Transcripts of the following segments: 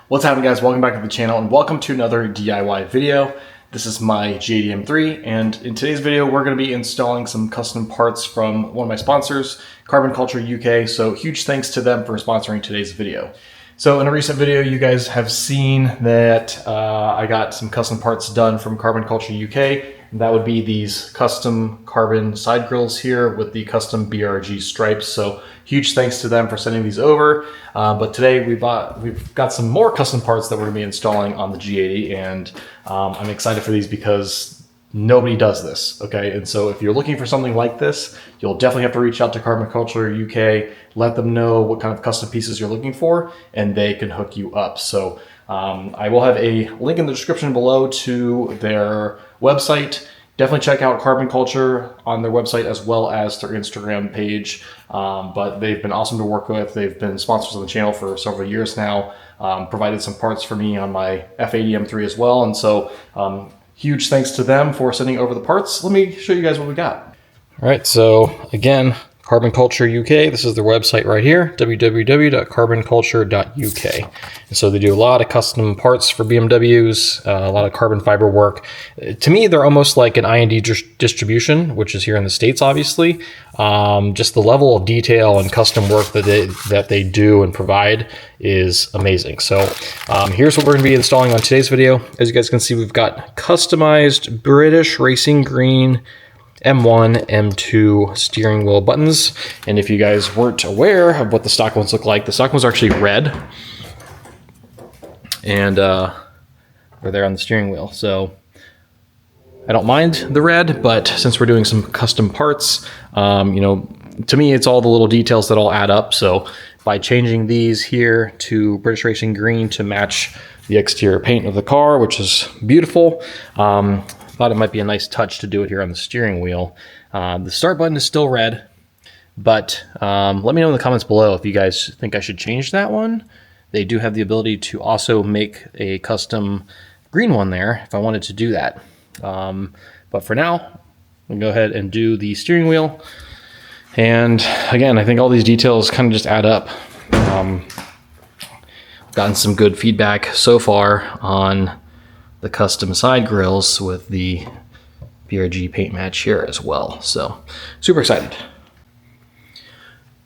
What's happening, guys? Welcome back to the channel and welcome to another DIY video. This is my G80 M3, and in today's video we're going to be installing some custom parts from one of my sponsors, Carbon Culture UK, so huge thanks to them for sponsoring today's video. So in a recent video you guys have seen that I got some custom parts done from Carbon Culture UK, and that would be these custom carbon side grills here with the custom BRG stripes. So huge thanks to them for sending these over. But today we've got some more custom parts that we're going to be installing on the G80, and I'm excited for these because nobody does this, okay? And so if you're looking for something like this, you'll definitely have to reach out to Carbon Culture UK, let them know what kind of custom pieces you're looking for, and they can hook you up. So I will have a link in the description below to their website. Definitely check out Carbon Culture on their website as well as their Instagram page. But they've been awesome to work with. They've been sponsors of the channel for several years now, provided some parts for me on my F80 M3 as well. And so huge thanks to them for sending over the parts. Let me show you guys what we got. All right, so again, Carbon Culture UK, this is their website right here, www.carbonculture.uk. And so they do a lot of custom parts for BMWs, a lot of carbon fiber work. To me, they're almost like an I&D distribution, which is here in the States, obviously. Just the level of detail and custom work that they do and provide is amazing. So here's what we're gonna be installing on today's video. As you guys can see, we've got customized British Racing Green M1, M2 steering wheel buttons. And if you guys weren't aware of what the stock ones look like, the stock ones are actually red. And they're there on the steering wheel. So I don't mind the red, but since we're doing some custom parts, you know, to me, it's all the little details that all add up. So by changing these here to British Racing Green to match the exterior paint of the car, which is beautiful, thought it might be a nice touch to do it here on the steering wheel. The start button is still red, but let me know in the comments below if you guys think I should change that one. They do have the ability to also make a custom green one there if I wanted to do that. But for now, we'll go ahead and do the steering wheel. And again, I think all these details kind of just add up. Gotten some good feedback so far on the custom side grills with the BRG paint match here as well. So super excited.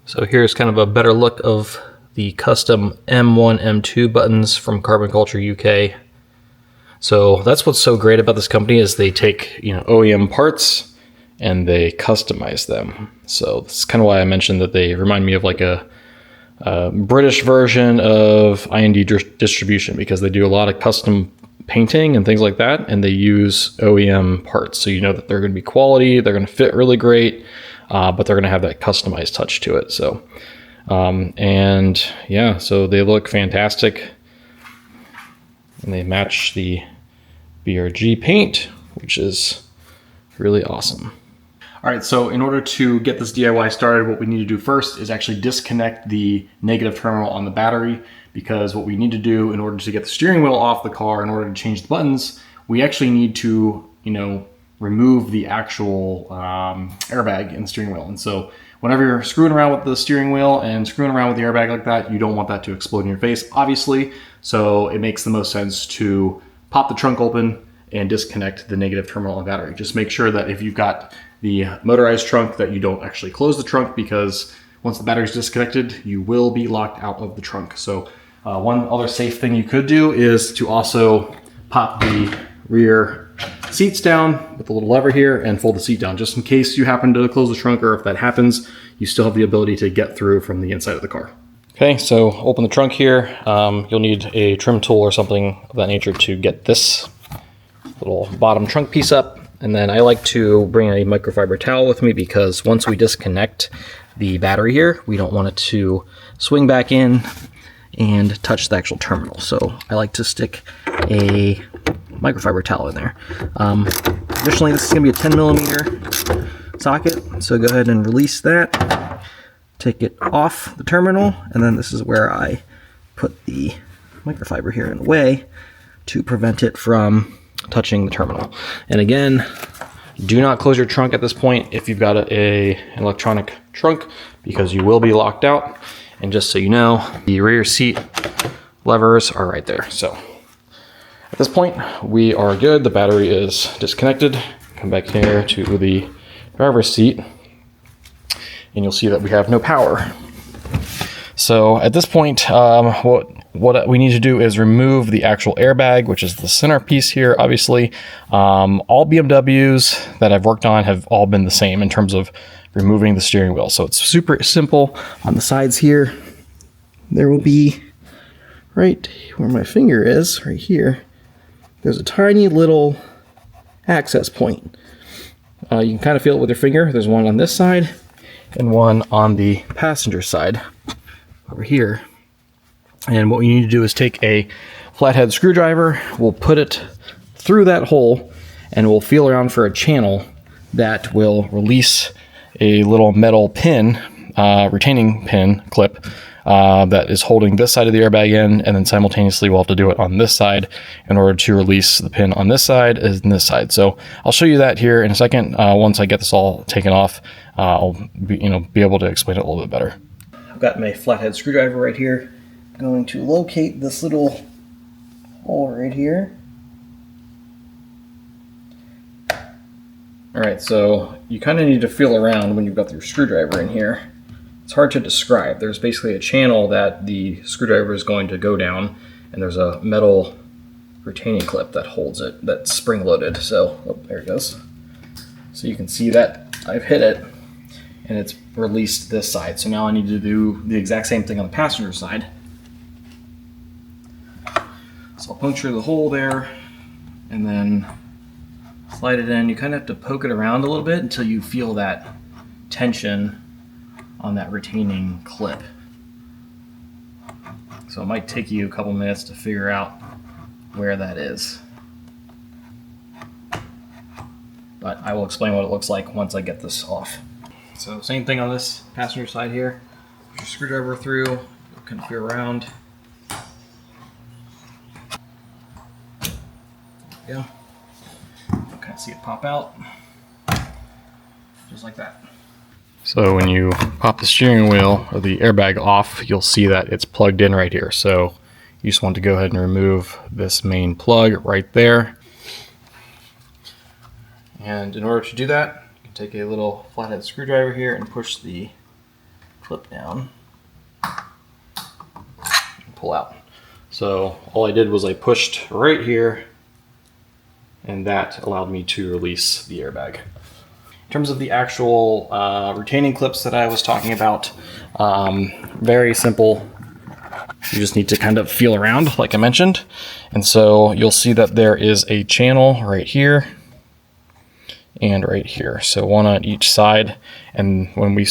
So here's kind of a better look of the custom M1, M2 buttons from Carbon Culture UK. So that's what's so great about this company is they take, you know, OEM parts and they customize them. So that's kind of why I mentioned that they remind me of like a British version of I&D distribution, because they do a lot of custom painting and things like that, and they use OEM parts, so you know that they're going to be quality, they're going to fit really great, but they're going to have that customized touch to it. So and yeah, so they look fantastic and they match the BRG paint, which is really awesome. All right, so in order to get this DIY started, what we need to do first is actually disconnect the negative terminal on the battery, because what we need to do in order to get the steering wheel off the car, in order to change the buttons, we actually need to, you know, remove the actual airbag in the steering wheel. And so whenever you're screwing around with the steering wheel and screwing around with the airbag like that, you don't want that to explode in your face, obviously. So it makes the most sense to pop the trunk open and disconnect the negative terminal on the battery. Just make sure that if you've got the motorized trunk that you don't actually close the trunk, because once the battery is disconnected, you will be locked out of the trunk. So one other safe thing you could do is to also pop the rear seats down with the little lever here and fold the seat down, just in case you happen to close the trunk, or if that happens, you still have the ability to get through from the inside of the car. Okay, so open the trunk here. You'll need a trim tool or something of that nature to get this little bottom trunk piece up. And then I like to bring a microfiber towel with me, because once we disconnect the battery here, we don't want it to swing back in and touch the actual terminal. So I like to stick a microfiber towel in there. Additionally, this is going to be a 10mm socket, so go ahead and release that, take it off the terminal, and then this is where I put the microfiber here in the way to prevent it from touching the terminal. And again, do not close your trunk at this point if you've got an electronic trunk, because you will be locked out. And just so you know, the rear seat levers are right there. So at this point, we are good. The battery is disconnected. Come back here to the driver's seat, and you'll see that we have no power. So at this point, what we need to do is remove the actual airbag, which is the centerpiece here, obviously. All BMWs that I've worked on have all been the same in terms of removing the steering wheel. So it's super simple. On the sides here, there will be, right where my finger is, right here, there's a tiny little access point. You can kind of feel it with your finger. There's one on this side and one on the passenger side over here. And what we need to do is take a flathead screwdriver, we'll put it through that hole, and we'll feel around for a channel that will release a little metal pin, retaining pin clip, that is holding this side of the airbag in, and then simultaneously we'll have to do it on this side in order to release the pin on this side and this side. So I'll show you that here in a second. Once I get this all taken off, I'll be able to explain it a little bit better. I've got my flathead screwdriver right here. I'm going to locate this little hole right here. All right, so you kind of need to feel around when you've got your screwdriver in here. It's hard to describe. There's basically a channel that the screwdriver is going to go down, and there's a metal retaining clip that holds it, that's spring-loaded. So, oh, there it goes. So you can see that I've hit it, and it's released this side. So now I need to do the exact same thing on the passenger side. So I'll puncture the hole there, and then slide it in. You kind of have to poke it around a little bit until you feel that tension on that retaining clip. So it might take you a couple minutes to figure out where that is. But I will explain what it looks like once I get this off. So same thing on this passenger side here. Put your screwdriver through, you can feel around. There we go. You kind of see it pop out, just like that. So when you pop the steering wheel or the airbag off, you'll see that it's plugged in right here. So you just want to go ahead and remove this main plug right there. And in order to do that, you can take a little flathead screwdriver here and push the clip down and pull out. So all I did was I pushed right here, and that allowed me to release the airbag. In terms of the actual retaining clips that I was talking about, very simple. You just need to kind of feel around, like I mentioned. And so you'll see that there is a channel right here and right here. So one on each side. And when we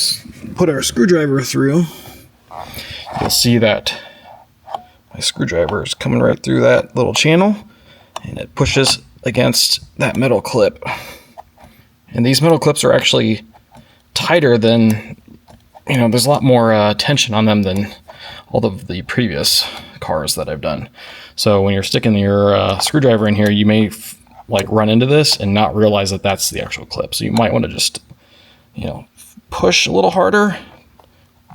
put our screwdriver through, you'll see that my screwdriver is coming right through that little channel, and it pushes against that metal clip. And these metal clips are actually tighter than, there's a lot more tension on them than all of the previous cars that I've done. So when you're sticking your screwdriver in here, you may run into this and not realize that that's the actual clip. So you might want to just, push a little harder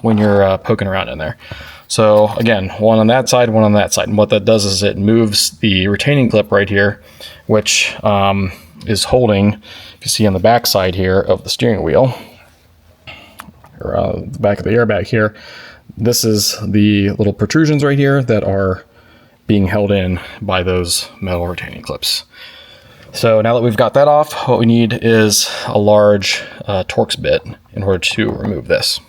when you're poking around in there. So again, one on that side, one on that side. And what that does is it moves the retaining clip right here, which is holding, you see on the back side here of the steering wheel, or the back of the airbag here. This is the little protrusions right here that are being held in by those metal retaining clips. So now that we've got that off, what we need is a large Torx bit in order to remove this.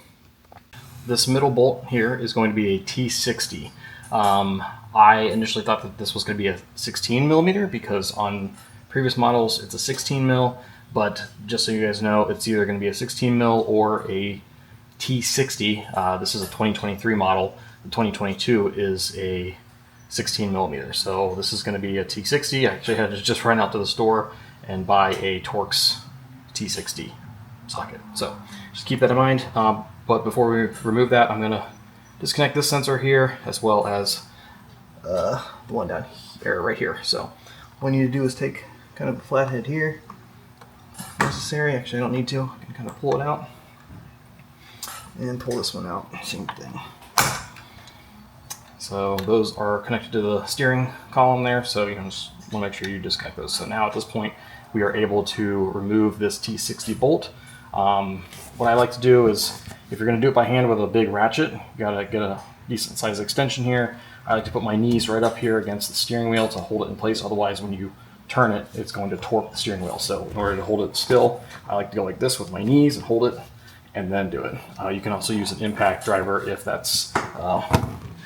This middle bolt here is going to be a T60. I initially thought that this was going to be a 16 millimeter because on previous models it's a 16 mil, but just so you guys know, it's either going to be a 16 mil or a T60. This is a 2023 model. The 2022 is a 16 millimeter. So this is going to be a T60. I actually had to just run out to the store and buy a Torx T60 socket. So just keep that in mind. But before we remove that, I'm going to disconnect this sensor here as well as the one down here, right here. So what you need to do is take kind of a flathead here, if necessary. Actually, I don't need to. I can kind of pull it out and pull this one out. Same thing. So those are connected to the steering column there, so you just want to make sure you disconnect those. So now at this point, we are able to remove this T60 bolt. What I like to do is, if you're going to do it by hand with a big ratchet, you got to get a decent size extension here. I like to put my knees right up here against the steering wheel to hold it in place. Otherwise, when you turn it, it's going to torque the steering wheel. So in order to hold it still, I like to go like this with my knees and hold it and then do it. You can also use an impact driver if that's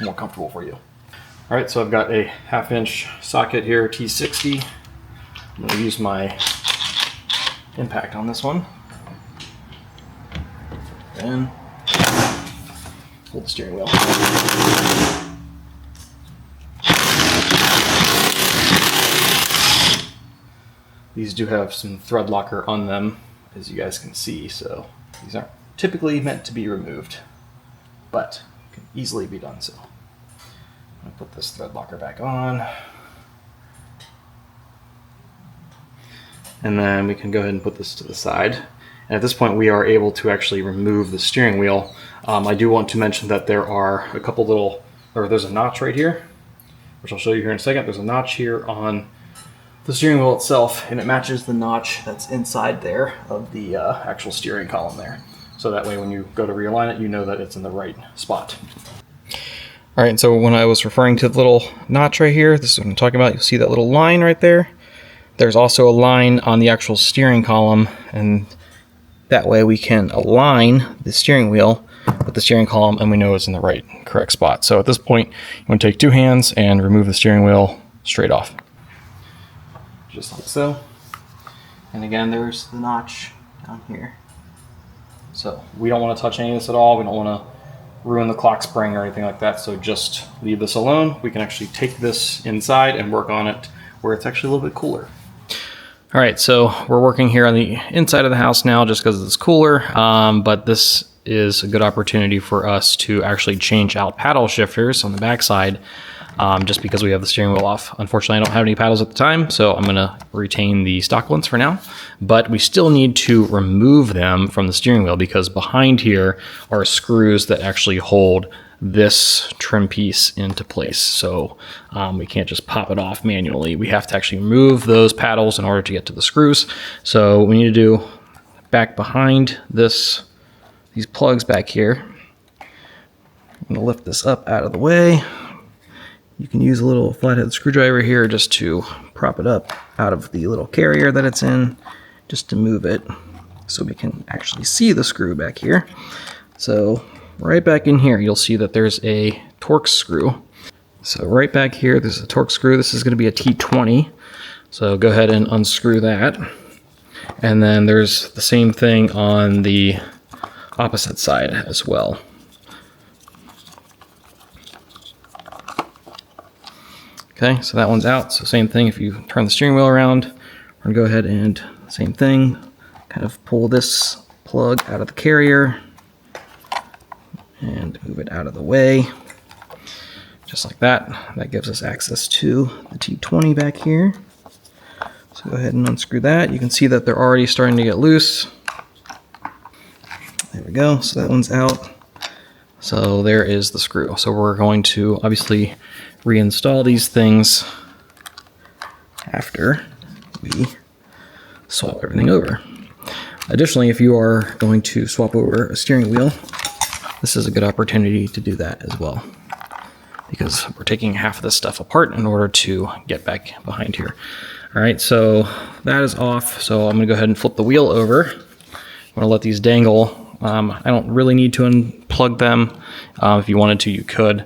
more comfortable for you. All right, so I've got a 1/2 inch socket here, T60. I'm going to use my impact on this one. And hold the steering wheel. These do have some thread locker on them, as you guys can see, so these aren't typically meant to be removed, but can easily be done so. I'm going to put this thread locker back on. And then we can go ahead and put this to the side. And at this point, we are able to actually remove the steering wheel. I do want to mention that there are a couple little, or there's a notch right here, which I'll show you here in a second. There's a notch here on the steering wheel itself, and it matches the notch that's inside there of the actual steering column there. So that way when you go to realign it, you know that it's in the right spot. All right, so when I was referring to the little notch right here, this is what I'm talking about. You'll see that little line right there. There's also a line on the actual steering column, and that way we can align the steering wheel with the steering column and we know it's in the correct spot. So at this point, you want to take 2 hands and remove the steering wheel straight off. Just like so. And again, there's the notch down here. So we don't want to touch any of this at all. We don't want to ruin the clock spring or anything like that. So just leave this alone. We can actually take this inside and work on it where it's actually a little bit cooler. All right, so we're working here on the inside of the house now just because it's cooler, but this is a good opportunity for us to actually change out paddle shifters on the backside just because we have the steering wheel off. Unfortunately, I don't have any paddles at the time, so I'm gonna retain the stock ones for now, but we still need to remove them from the steering wheel because behind here are screws that actually hold this trim piece into place. So we can't just pop it off manually. We have to actually remove those paddles in order to get to the screws. So we need to do back behind these plugs back here. I'm gonna lift this up out of the way. You can use a little flathead screwdriver here just to prop it up out of the little carrier that it's in, just to move it so we can actually see the screw back here. So right back in here, you'll see that there's a Torx screw. So right back here, there's a Torx screw. This is going to be a T20. So go ahead and unscrew that. And then there's the same thing on the opposite side as well. Okay, so that one's out. So same thing, if you turn the steering wheel around, we're going to go ahead and same thing, kind of pull this plug out of the carrier and move it out of the way, just like that. That gives us access to the T20 back here. So go ahead and unscrew that. You can see that they're already starting to get loose. There we go, so that one's out. So there is the screw. So we're going to obviously reinstall these things after we swap everything over. Additionally, if you are going to swap over a steering wheel, this is a good opportunity to do that as well, because we're taking half of this stuff apart in order to get back behind here. All right, so that is off. So I'm gonna go ahead and flip the wheel over. I'm gonna let these dangle. I don't really need to unplug them. If you wanted to, you could,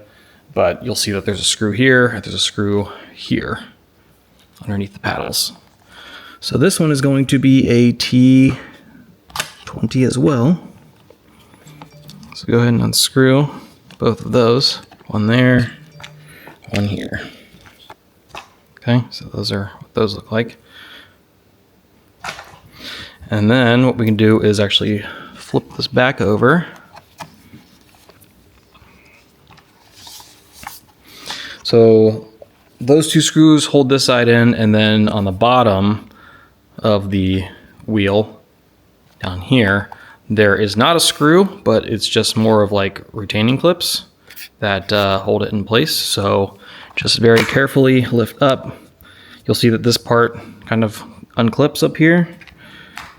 but you'll see that there's a screw here, there's a screw here underneath the paddles. So this one is going to be a T20 as well. So go ahead and unscrew both of those. One there, one here. Okay, so those are what those look like. And then what we can do is actually flip this back over. So those two screws hold this side in, and then on the bottom of the wheel down here, there is not a screw, but it's just more of like retaining clips. that hold it in place. So just very carefully lift up. You'll see that this part kind of unclips up here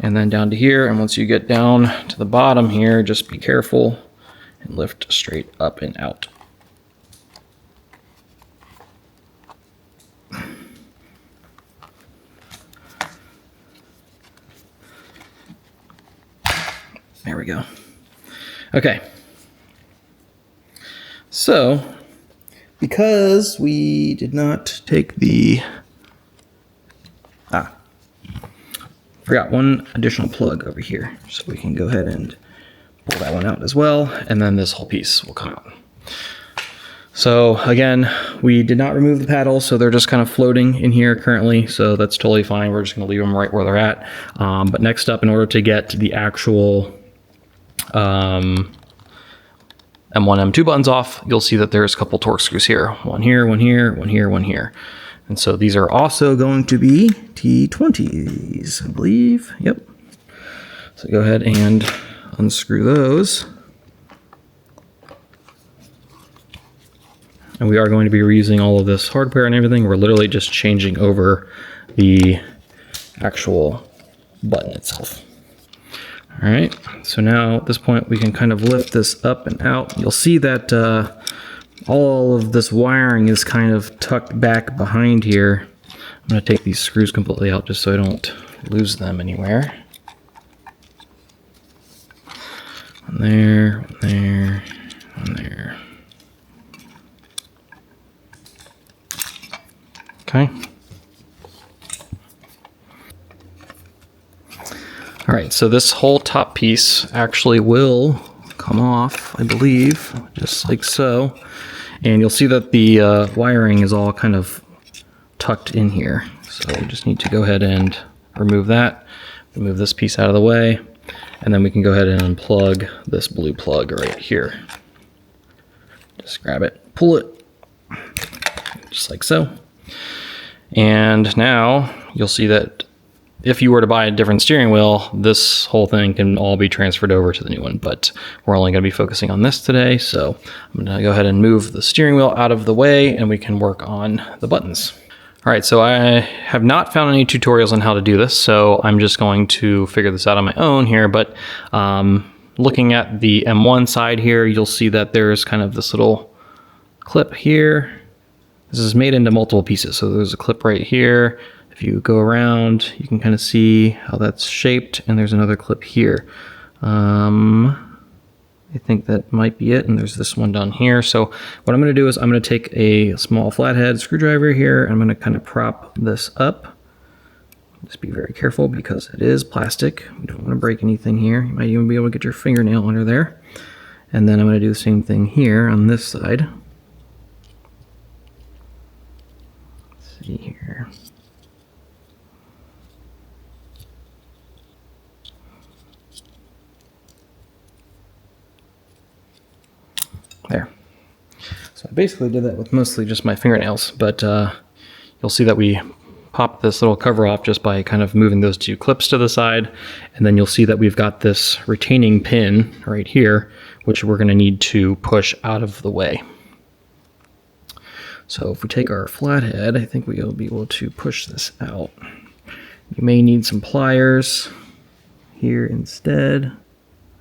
and then down to here. And once you get down to the bottom here, just be careful and lift straight up and out. There we go. Okay. So, because we did not take the, forgot one additional plug over here. So we can go ahead and pull that one out as well. And then this whole piece will come out. So again, we did not remove the paddles, so they're just kind of floating in here currently. So that's totally fine. We're just gonna leave them right where they're at. But next up, in order to get the actual M1, M2 buttons off, you'll see that there's a couple torque screws here. One here, one here, one here, one here. And so these are also going to be T20s, I believe. Yep. So go ahead and unscrew those. And we are going to be reusing all of this hardware and everything. We're literally just changing over the actual button itself. All right, so now at this point we can kind of lift this up and out. You'll see that all of this wiring is kind of tucked back behind here. I'm gonna take these screws completely out just so I don't lose them anywhere. One there, one there, one there. Okay. All right, so this whole top piece actually will come off, I believe, just like so. And you'll see that the wiring is all kind of tucked in here. So we just need to go ahead and remove that, remove this piece out of the way, and then we can go ahead and unplug this blue plug right here. Just grab it, pull it, just like so. And now you'll see that if you were to buy a different steering wheel, this whole thing can all be transferred over to the new one, but we're only going to be focusing on this today. So I'm going to go ahead and move the steering wheel out of the way and we can work on the buttons. All right, so I have not found any tutorials on how to do this, so I'm just going to figure this out on my own here, but looking at the M1 side here, you'll see that there's kind of this little clip here. This is made into multiple pieces, so there's a clip right here. If you go around, you can kind of see how that's shaped, and there's another clip here. I think that might be it, and there's this one down here. So what I'm going to do is I'm going to take a small flathead screwdriver here, and I'm going to kind of prop this up. Just be very careful because it is plastic. We don't want to break anything here. You might even be able to get your fingernail under there. And then I'm going to do the same thing here on this side. Let's see here. There. So I basically did that with mostly just my fingernails, but you'll see that we pop this little cover off just by kind of moving those two clips to the side, and then you'll see that we've got this retaining pin right here, which we're going to need to push out of the way. So if we take our flathead, I think we'll be able to push this out. You may need some pliers here instead.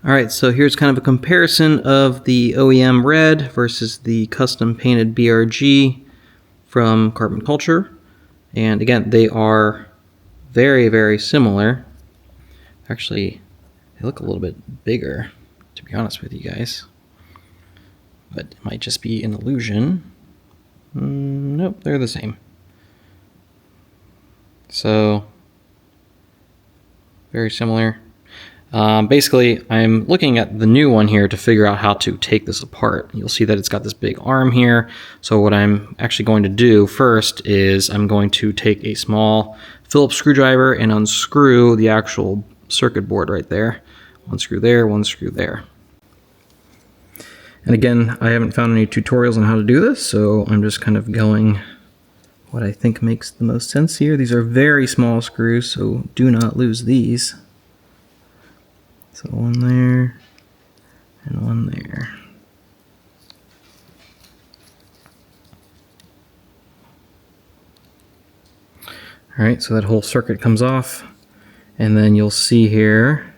All right, so here's kind of a comparison of the OEM red versus the custom painted BRG from Carbon Culture. And again, they are very, very similar. Actually, they look a little bit bigger, to be honest with you guys. But it might just be an illusion. Nope, they're the same. So, very similar. Basically, I'm looking at the new one here to figure out how to take this apart. You'll see that it's got this big arm here. So what I'm actually going to do first is I'm going to take a small Phillips screwdriver and unscrew the actual circuit board right there. One screw there, one screw there. And again, I haven't found any tutorials on how to do this, so I'm just kind of going what I think makes the most sense here. These are very small screws, so do not lose these. So one there, and one there. All right, so that whole circuit comes off, and then you'll see here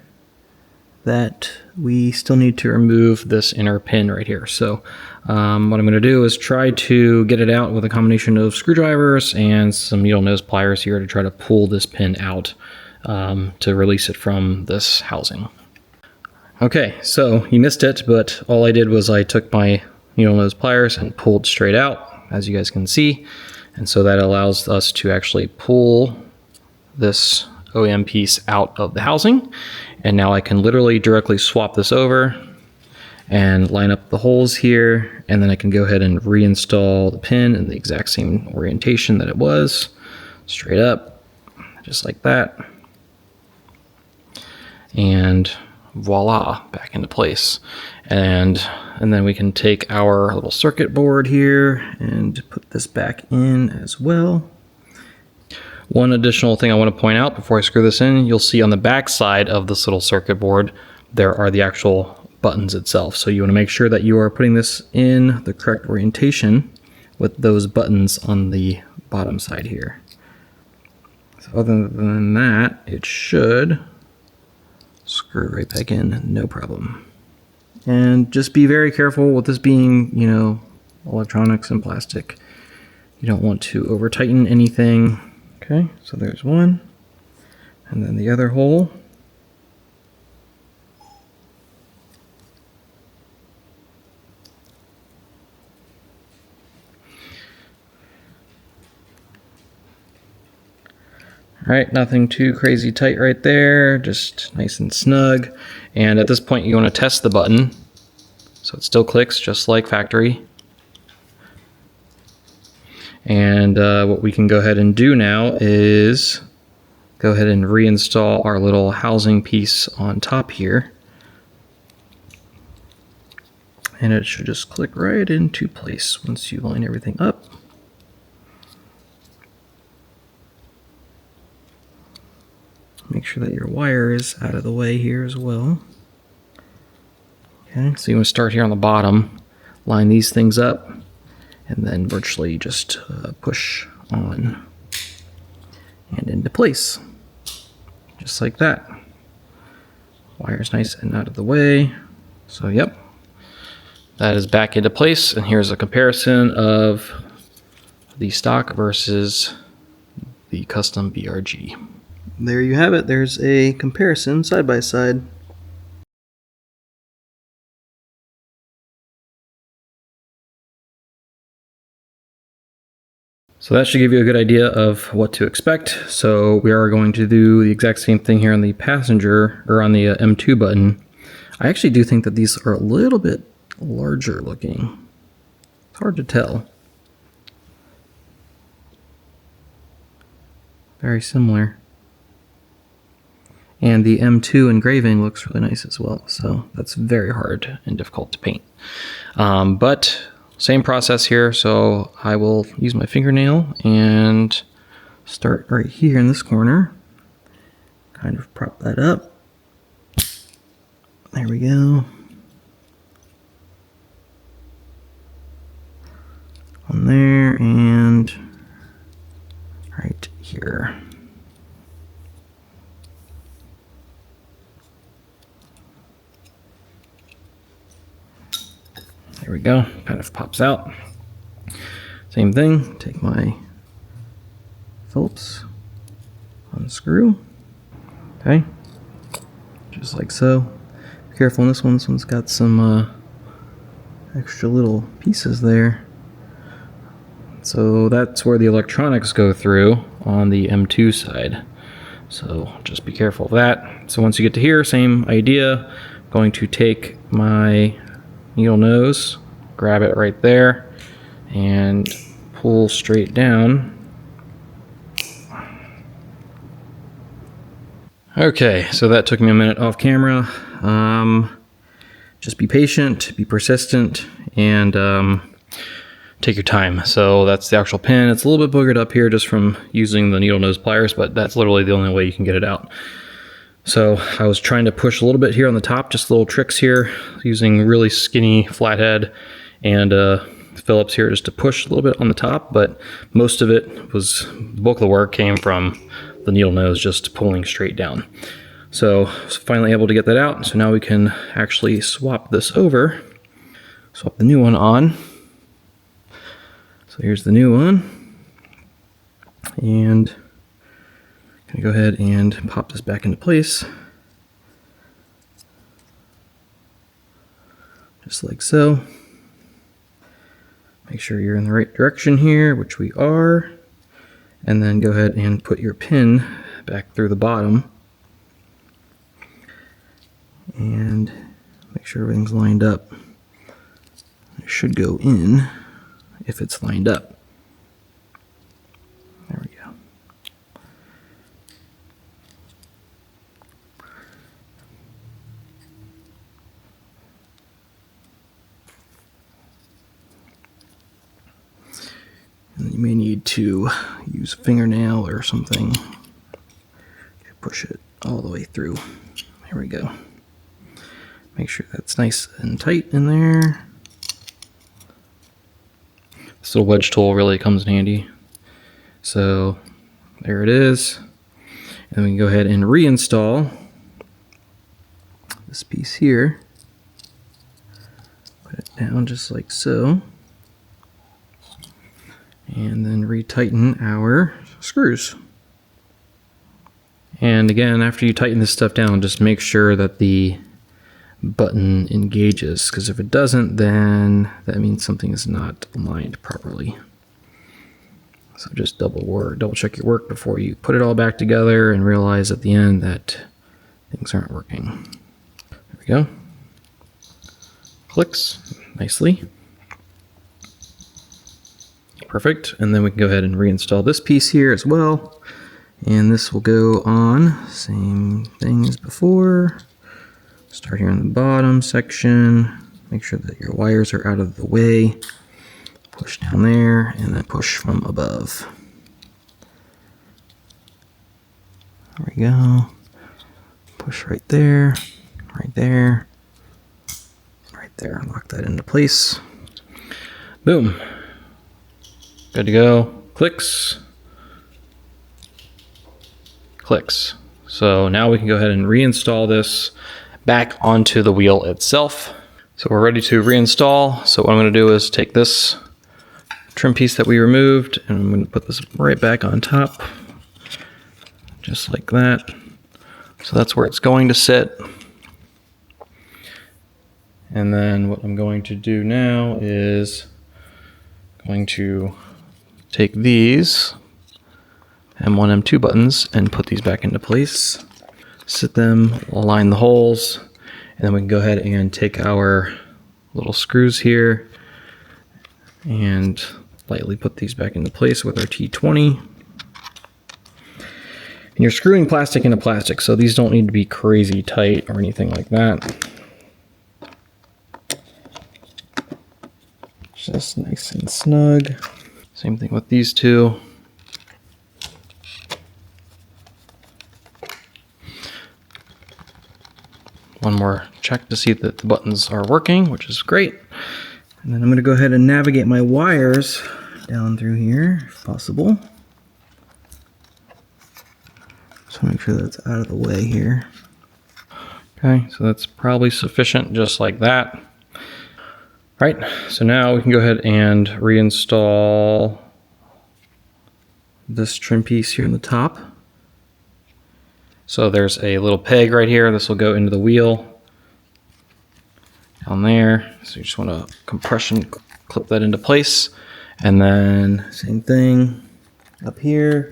that we still need to remove this inner pin right here. So what I'm going to do is try to get it out with a combination of screwdrivers and some needle nose pliers here to try to pull this pin out to release it from this housing. Okay, so you missed it, but all I did was I took my needle nose pliers and pulled straight out, as you guys can see. And so that allows us to actually pull this OEM piece out of the housing. And now I can literally directly swap this over and line up the holes here. And then I can go ahead and reinstall the pin in the exact same orientation that it was, straight up, just like that. And voila, back into place. And then we can take our little circuit board here and put this back in as well. One additional thing I want to point out before I screw this in, you'll see on the back side of this little circuit board, there are the actual buttons itself. So you want to make sure that you are putting this in the correct orientation with those buttons on the bottom side here. So other than that, it should screw right back in, no problem. And just be very careful with this being, you know, electronics and plastic. You don't want to over tighten anything. Okay, so there's one, and then the other hole. All right, nothing too crazy tight right there, just nice and snug. And at this point, you want to test the button. So it still clicks just like factory. And what we can go ahead and do now is go ahead and reinstall our little housing piece on top here. And it should just click right into place once you line everything up. Make sure that your wire is out of the way here as well. Okay, so you want to start here on the bottom, line these things up, and then virtually just push on and into place, just like that. Wire's nice and out of the way. So yep, that is back into place, and here's a comparison of the stock versus the custom BRG. There you have it. There's a comparison side by side. So that should give you a good idea of what to expect. So we are going to do the exact same thing here on the passenger, or on the M2 button. I actually do think that these are a little bit larger looking. It's hard to tell. Very similar. And the M2 engraving looks really nice as well. So that's very hard and difficult to paint. But same process here. So I will use my fingernail and start right here in this corner. Kind of prop that up. There we go. On there and right here. There we go, kind of pops out. Same thing, take my Phillips, unscrew, okay, just like so. Be careful on this one, this one's got some extra little pieces there. So that's where the electronics go through on the M2 side. So just be careful of that. So once you get to here, same idea. I'm going to take my needle nose, grab it right there, and pull straight down. Okay, so that took me a minute off camera. Just be patient, be persistent, and take your time. So that's the actual pin. It's a little bit boogered up here just from using the needle nose pliers, but that's literally the only way you can get it out. So I was trying to push a little bit here on the top, just little tricks here, using really skinny flathead and Phillips here just to push a little bit on the top, but most of it was, the bulk of the work came from the needle nose just pulling straight down. So I was finally able to get that out. So now we can actually swap this over, swap the new one on. So here's the new one. And I'm gonna go ahead and pop this back into place. Just like so. Make sure you're in the right direction here, which we are. And then go ahead and put your pin back through the bottom. And make sure everything's lined up. It should go in if it's lined up. There we go. And you may need to use a fingernail or something to push it all the way through. There we go. Make sure that's nice and tight in there. This little wedge tool really comes in handy. So there it is. And we can go ahead and reinstall this piece here. Put it down just like so. And then retighten our screws. And again, after you tighten this stuff down, just make sure that the button engages, because if it doesn't, then that means something is not aligned properly. So just double check your work before you put it all back together and realize at the end that things aren't working. There we go. Clicks nicely. Perfect. And then we can go ahead and reinstall this piece here as well. And this will go on, same thing as before. Start here in the bottom section. Make sure that your wires are out of the way. Push down there and then push from above. There we go. Push right there, right there, right there. Lock that into place. Boom. Good to go. Clicks. Clicks. So now we can go ahead and reinstall this back onto the wheel itself. So we're ready to reinstall. So what I'm going to do is take this trim piece that we removed and I'm going to put this right back on top. Just like that. So that's where it's going to sit. And then what I'm going to do now is going to take these M1, M2 buttons and put these back into place. Sit them, align the holes, and then we can go ahead and take our little screws here and lightly put these back into place with our T20. And you're screwing plastic into plastic, so these don't need to be crazy tight or anything like that. Just nice and snug. Same thing with these two. One more check to see that the buttons are working, which is great. And then I'm going to go ahead and navigate my wires down through here, if possible. So make sure that's out of the way here. Okay, so that's probably sufficient just like that. All right, so now we can go ahead and reinstall this trim piece here in the top. So there's a little peg right here. This will go into the wheel down there. So you just want to compression clip that into place. And then same thing up here.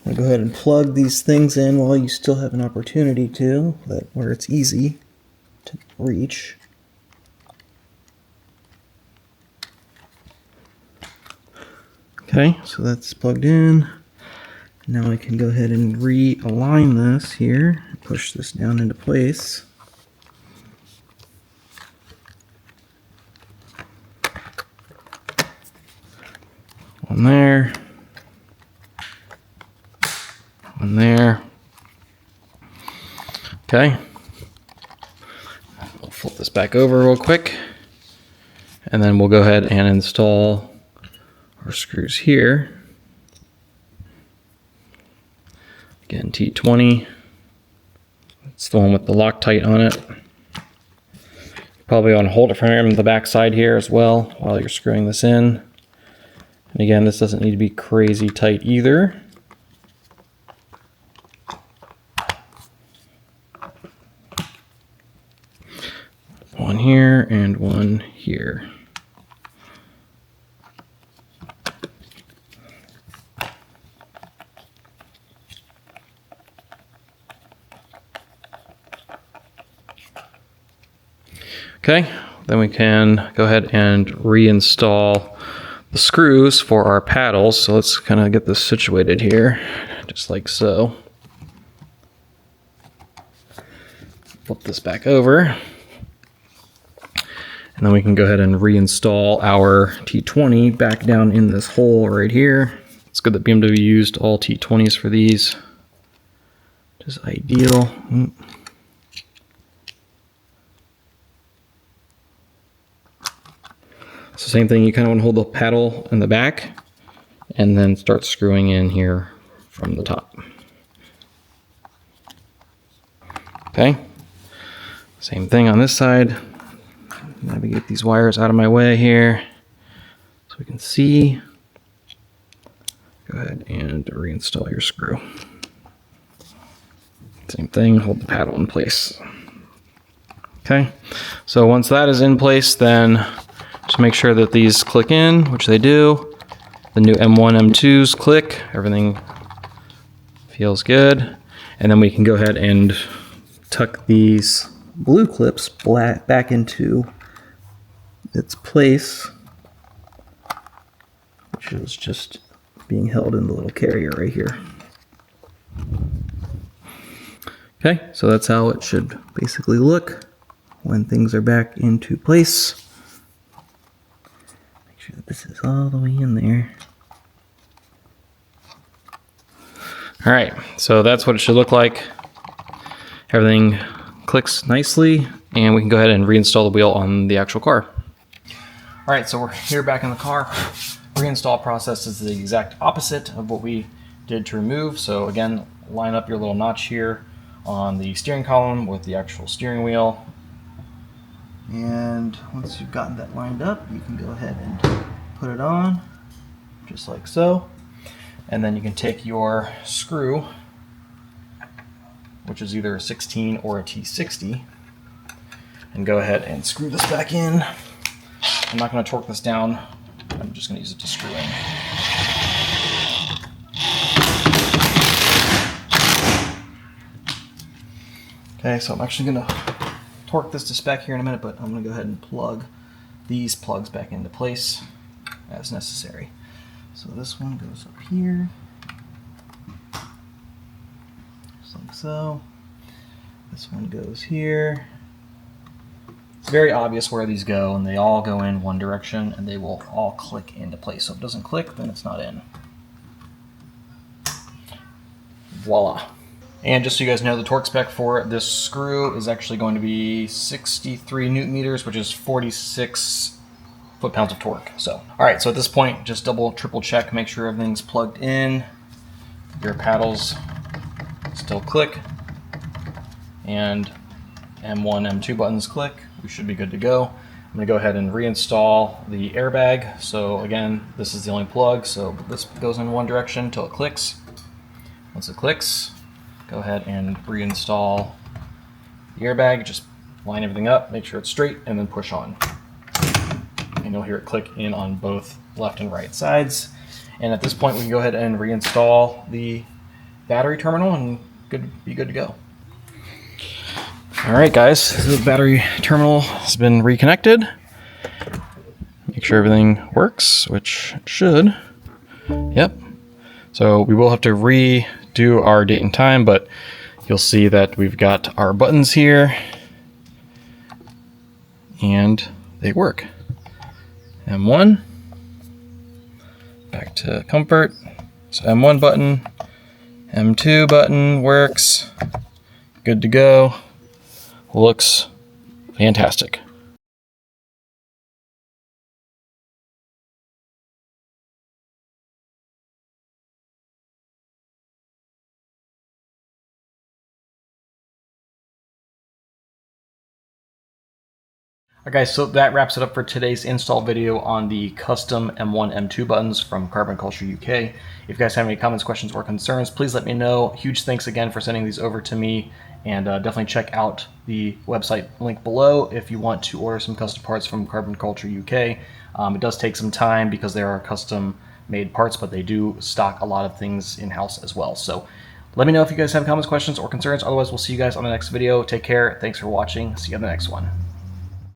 I'm gonna go ahead and plug these things in while you still have an opportunity to, where it's easy to reach. Okay, so that's plugged in. Now I can go ahead and realign this here, push this down into place. One there. One there. Okay. We'll flip this back over real quick. And then we'll go ahead and install our screws here. Again, T20. It's the one with the Loctite on it. Probably want to hold it from the back side here as well while you're screwing this in. And again, this doesn't need to be crazy tight either. One here and one here. Okay, then we can go ahead and reinstall the screws for our paddles. So let's kind of get this situated here, just like so. Flip this back over. And then we can go ahead and reinstall our T20 back down in this hole right here. It's good that BMW used all T20s for these, which is ideal. So same thing, you kind of want to hold the paddle in the back and then start screwing in here from the top. Okay, same thing on this side. Navigate these wires out of my way here so we can see. Go ahead and reinstall your screw. Same thing, hold the paddle in place. Okay, so once that is in place, then just make sure that these click in, which they do. The new M1, M2s click, everything feels good. And then we can go ahead and tuck these blue clips back into its place, which is just being held in the little carrier right here. Okay, so that's how it should basically look when things are back into place. Make sure that this is all the way in there. All right, so that's what it should look like. Everything clicks nicely, and we can go ahead and reinstall the wheel on the actual car. All right, so we're here back in the car. Reinstall process is the exact opposite of what we did to remove. So again, line up your little notch here on the steering column with the actual steering wheel. And once you've gotten that lined up, you can go ahead and put it on, just like so. And then you can take your screw, which is either a 16 or a T60, and go ahead and screw this back in. I'm not going to torque this down, I'm just going to use it to screw in. Okay, so I'm actually going to torque this to spec here in a minute, but I'm going to go ahead and plug these plugs back into place as necessary. So this one goes up here, just like so. This one goes here. It's very obvious where these go, and they all go in one direction, and they will all click into place. So if it doesn't click, then it's not in. Voila. And just so you guys know, the torque spec for this screw is actually going to be 63 Newton meters, which is 46 foot-pounds of torque. So, all right, so at this point, just double, triple check, make sure everything's plugged in. Your paddles still click, and M1, M2 buttons click. We should be good to go. I'm gonna go ahead and reinstall the airbag. So again, this is the only plug, so this goes in one direction until it clicks. Once it clicks, go ahead and reinstall the airbag. Just line everything up, make sure it's straight, and then push on. And you'll hear it click in on both left and right sides. And at this point, we can go ahead and reinstall the battery terminal and be good to go. All right, guys, so the battery terminal has been reconnected. Make sure everything works, which it should. Yep. So we will have to redo our date and time, but you'll see that we've got our buttons here and they work. M1, back to comfort. So M1 button, M2 button works, good to go. Looks fantastic. Alright guys, so that wraps it up for today's install video on the custom M1, M2 buttons from Carbon Culture UK. If you guys have any comments, questions, or concerns, please let me know. Huge thanks again for sending these over to me, and definitely check out the website link below if you want to order some custom parts from Carbon Culture UK. It does take some time because they are custom made parts, but they do stock a lot of things in-house as well. So let me know if you guys have comments, questions, or concerns. Otherwise, we'll see you guys on the next video. Take care. Thanks for watching. See you on the next one.